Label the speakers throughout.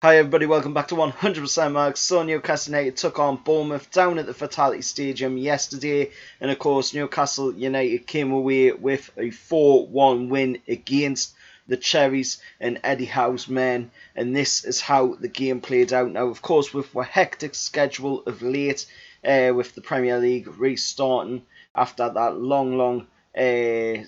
Speaker 1: Hi everybody, welcome back to 100% Marks. So Newcastle United took on Bournemouth down at the Fatality Stadium yesterday, and of course Newcastle United came away with a 4-1 win against the Cherries and Eddie Howe's men, and this is how the game played out. Now of course with a hectic schedule of late, with the Premier League restarting after that long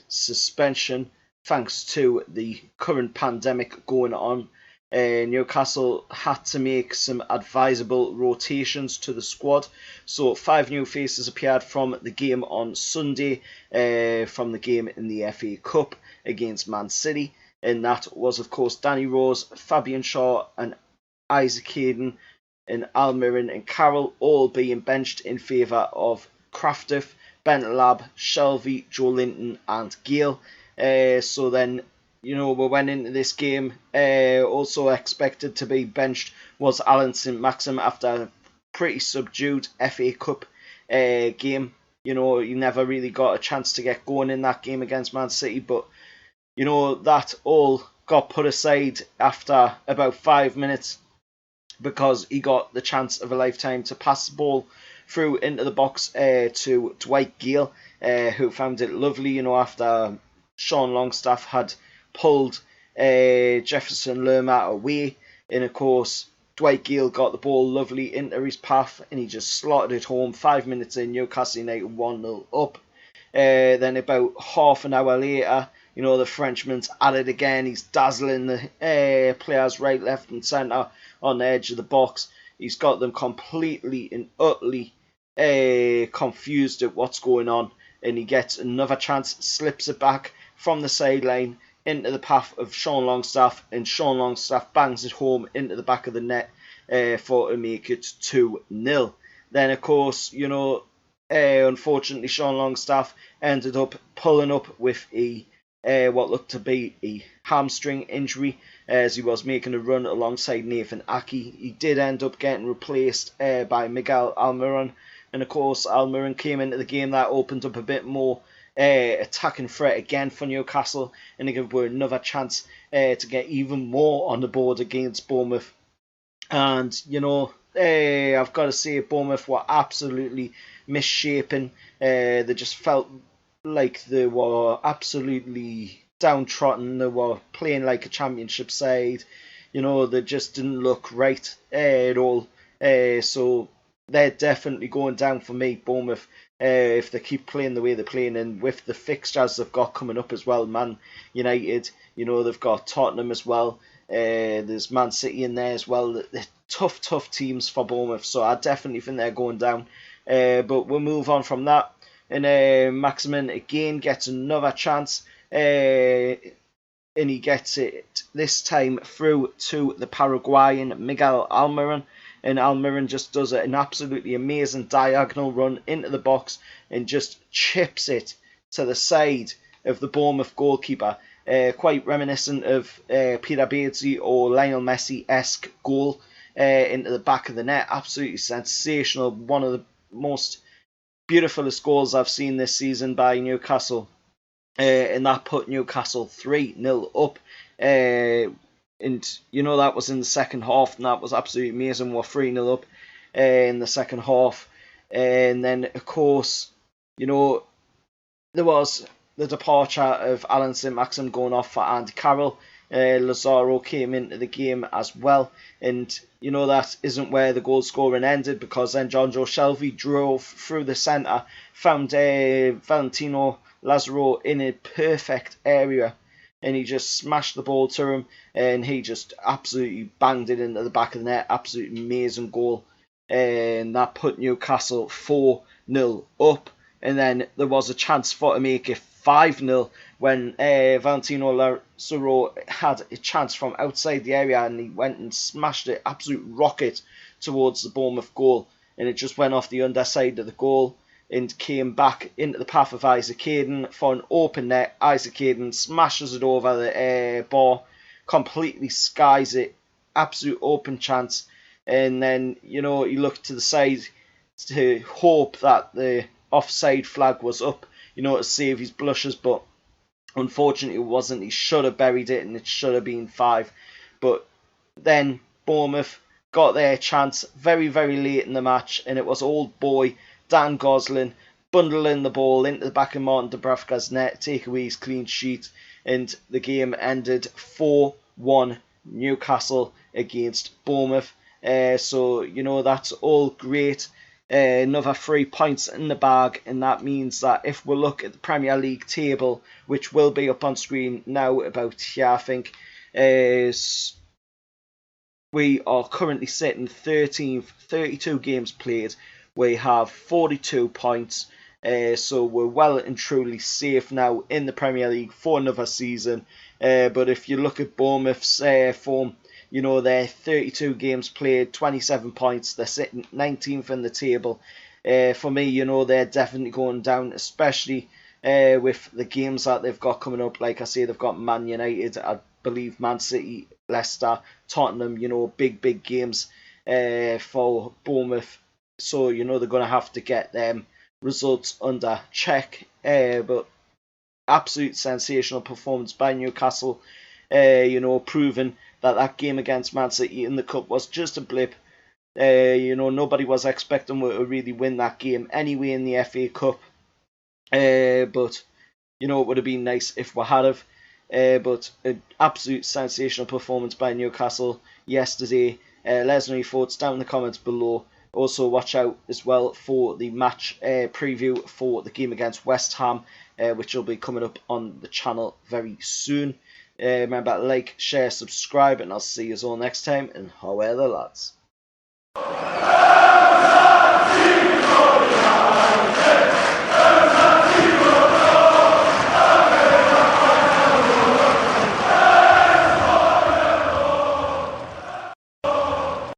Speaker 1: suspension thanks to the current pandemic going on. Newcastle had to make some advisable rotations to the squad. So 5 new faces appeared from the game on Sunday, from the game in the FA Cup against Man City. And that was, of course, Danny Rose, Fabian Shaw and Isaac Hayden and Almiron and Carroll all being benched in favour of Craftiff, Bentalab, Shelvey, Joe Linton and Gale. So then, we went into this game also expected to be benched was Alan St Maxim after a pretty subdued FA Cup game. He never really got a chance to get going in that game against Man City, but that all got put aside after about 5 minutes because he got the chance of a lifetime to pass the ball through into the box to Dwight Gale, who found it lovely, after Sean Longstaff had pulled Jefferson Lerma away, and of course Dwight Gale got the ball lovely into his path and he just slotted it home. 5 minutes in, Newcastle United 1-0 up. Then about half an hour later, the Frenchman's at it again. He's dazzling the players right, left and centre on the edge of the box. He's got them completely and utterly confused at what's going on, and he gets another chance, slips it back from the sideline into the path of Sean Longstaff, and Sean Longstaff bangs it home into the back of the net to make it 2-0. Then of course, unfortunately Sean Longstaff ended up pulling up with a what looked to be a hamstring injury as he was making a run alongside Nathan Aki. He did end up getting replaced by Miguel Almiron, and of course Almiron came into the game. That opened up a bit more attacking threat again for Newcastle, and they give another chance to get even more on the board against Bournemouth. And I've got to say Bournemouth were absolutely misshapen. They just felt like they were absolutely downtrodden. They were playing like a championship side. They just didn't look right at all. So they're definitely going down for me, Bournemouth, if they keep playing the way they're playing, and with the fixtures they've got coming up as well. Man United, they've got Tottenham as well. There's Man City in there as well. They're tough teams for Bournemouth, so I definitely think they're going down. But we'll move on from that. And Maximin again gets another chance, and he gets it this time through to the Paraguayan Miguel Almiron. And Almiron just does an absolutely amazing diagonal run into the box and just chips it to the side of the Bournemouth goalkeeper. Quite reminiscent of Peter Beardsley or Lionel Messi-esque goal into the back of the net. Absolutely sensational. One of the most beautifulest goals I've seen this season by Newcastle. And that put Newcastle 3-0 up. And that was in the second half, and that was absolutely amazing. We're 3-0 up in the second half. And then, of course, there was the departure of Alan St Maxim going off for Andy Carroll. Lazaro came into the game as well. And, that isn't where the goal scoring ended, because then John Joe Shelvey drove through the centre, found Valentino Lazaro in a perfect area, and he just smashed the ball to him, and he just absolutely banged it into the back of the net. Absolutely amazing goal. And that put Newcastle 4-0 up. And then there was a chance for to make it 5-0 when Valentino Lazaro had a chance from outside the area, and he went and smashed it, absolute rocket, towards the Bournemouth goal. And it just went off the underside of the goal and came back into the path of Isaac Hayden for an open net. Isaac Hayden smashes it over the bar, completely skies it, absolute open chance. And then, he looked to the side to hope that the offside flag was up, to save his blushes, but unfortunately it wasn't. He should have buried it, and it should have been 5. But then Bournemouth got their chance very, very late in the match, and it was old boy Dan Gosling bundling the ball into the back of Martin Dubravka's net, take away his clean sheet, and the game ended 4-1 Newcastle against Bournemouth. So, you know, that's all great. Another 3 points in the bag, and that means that if we look at the Premier League table, which will be up on screen now about here, I think, we are currently sitting 13th, 32 games played. We have 42 points, so we're well and truly safe now in the Premier League for another season. But if you look at Bournemouth's form, you know, they're 32 games played, 27 points. They're sitting 19th in the table. For me, you know, they're definitely going down, especially with the games that they've got coming up. Like I say, they've got Man United, I believe Man City, Leicester, Tottenham, you know, big games for Bournemouth. So, you know, they're going to have to get them results under check. But absolute sensational performance by Newcastle, you know, proving that game against Man City in the Cup was just a blip. You know, nobody was expecting to really win that game anyway in the FA Cup. But, you know, it would have been nice if we had have. But an absolute sensational performance by Newcastle yesterday. Let us know your thoughts down in the comments below. Also, watch out as well for the match preview for the game against West Ham, which will be coming up on the channel very soon. Remember to like, share, subscribe, and I'll see you all next time. And how are the lads?